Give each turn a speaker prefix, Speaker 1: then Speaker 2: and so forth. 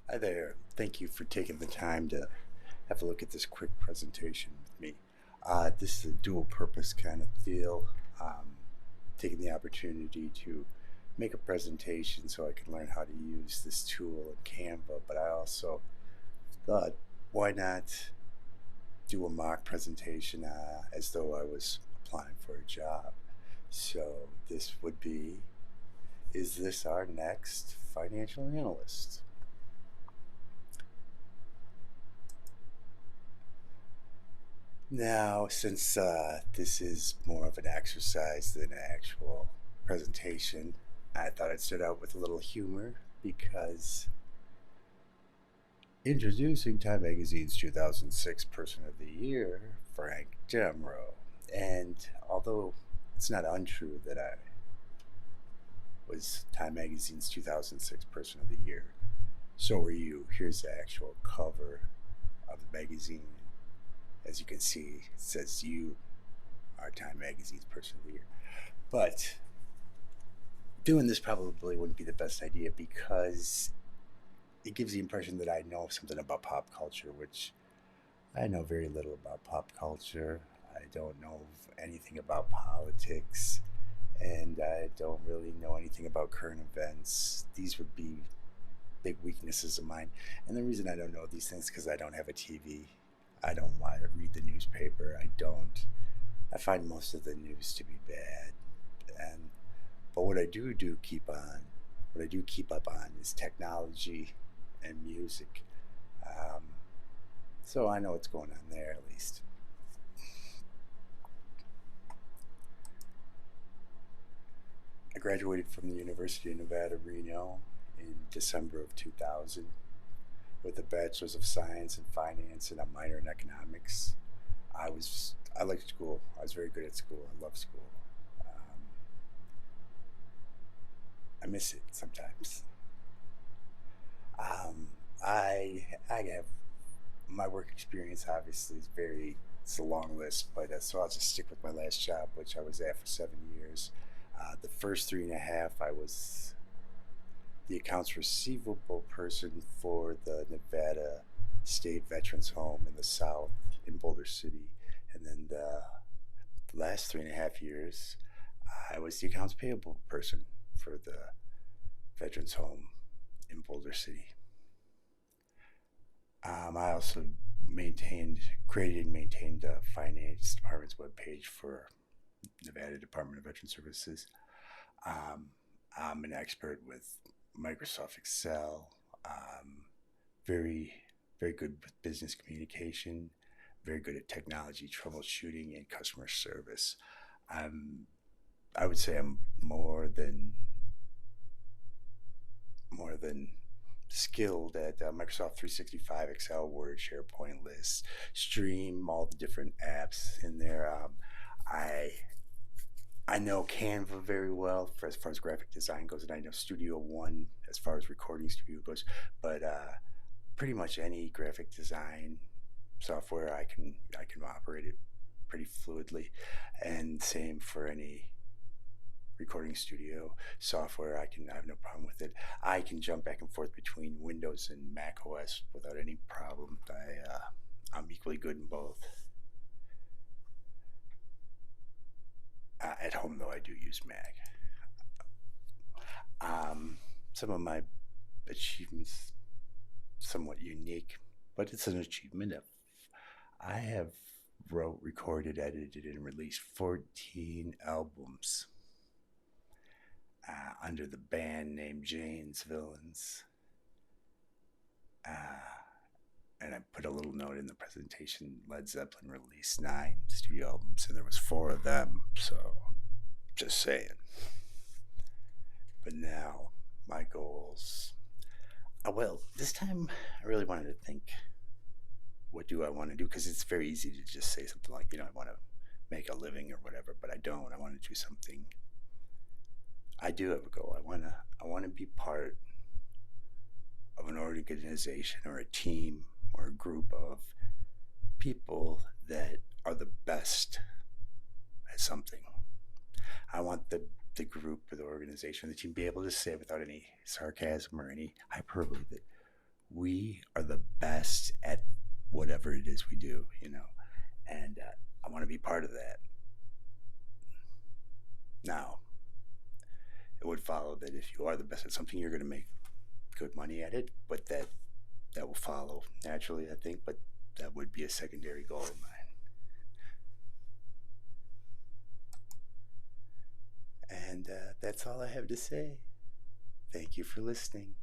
Speaker 1: Hi there. Thank you for taking the time to have a look at this quick presentation with me. This is a dual purpose kind of deal. Um, Taking the opportunity to make a presentation so I can learn how to use this tool in Canva, but I also thought, why not do a mock presentation as though I was applying for a job? So this would be, is this our next financial analyst? Now, since this is more of an exercise than an actual presentation, I thought I'd start out with a little humor because introducing Time Magazine's 2006 Person of the Year, Frank Demro. And although it's not untrue that I was Time Magazine's 2006 Person of the Year, so were you. Here's the actual cover of the magazine. As you can see, it says you are Time Magazine's Person of the Year. But doing this probably wouldn't be the best idea because it gives the impression that I know something about pop culture, which I know very little about pop culture. I don't know anything about politics, and I don't really know anything about current events. These would be big weaknesses of mine. And the reason I don't know these things is because I don't have a TV. I don't want to read the newspaper. I don't. I find most of the news to be bad. And but what I do keep up on is technology and music. Um, so I know what's going on there at least. I graduated from the University of Nevada, Reno in December of 2000 with a Bachelor's of Science in Finance and a minor in Economics. I liked school. I was very good at school. I love school. Um, I miss it sometimes. Um, I have my work experience obviously is very it's a long list, but so I'll just stick with my last job, which I was at for 7 years. The first three and a half, I was the accounts receivable person for the Nevada State Veterans Home in the South in Boulder City, and then the last 3.5 years, I was the accounts payable person for the Veterans Home in Boulder City. I also created and maintained the finance department's webpage for Nevada Department of Veteran Services. Um, I'm an expert with Microsoft Excel. Very, very good with business communication. Very good at technology troubleshooting and customer service. I'm, I would say I'm more than skilled at Microsoft 365, Excel, Word, SharePoint lists, Stream, all the different apps in there. I I know Canva very well for as far as graphic design goes, and I know Studio One as far as recording studio goes. But pretty much any graphic design software, I can operate it pretty fluidly, and same for any recording studio software. I have no problem with it. I can jump back and forth between Windows and Mac OS without any problem. I'm equally good in both. At home though, I do use Mac. Some of my achievements somewhat unique, but it's an achievement. I have wrote, recorded, edited, and released 14 albums under the band name Jane's Villains. Uh, and I put a little note in the presentation. Led Zeppelin released 9 studio albums, and there was 4 of them. So, just saying. But now, my goals. Well, this time I really wanted to think. What do I want to do? Because it's very easy to just say something like, I want to make a living or whatever. But I don't. I want to do something. I do have a goal. I want to be part of an organization or a team or a group of people that are the best at something. I want the group or the organization, the team, be able to say without any sarcasm or any hyperbole that We are the best at whatever it is we do, and I want to be part of that. Now, it would follow that if you are the best at something, you're going to make good money at it, but that will follow naturally, I think, but that would be a secondary goal of mine. And that's all I have to say. Thank you for listening.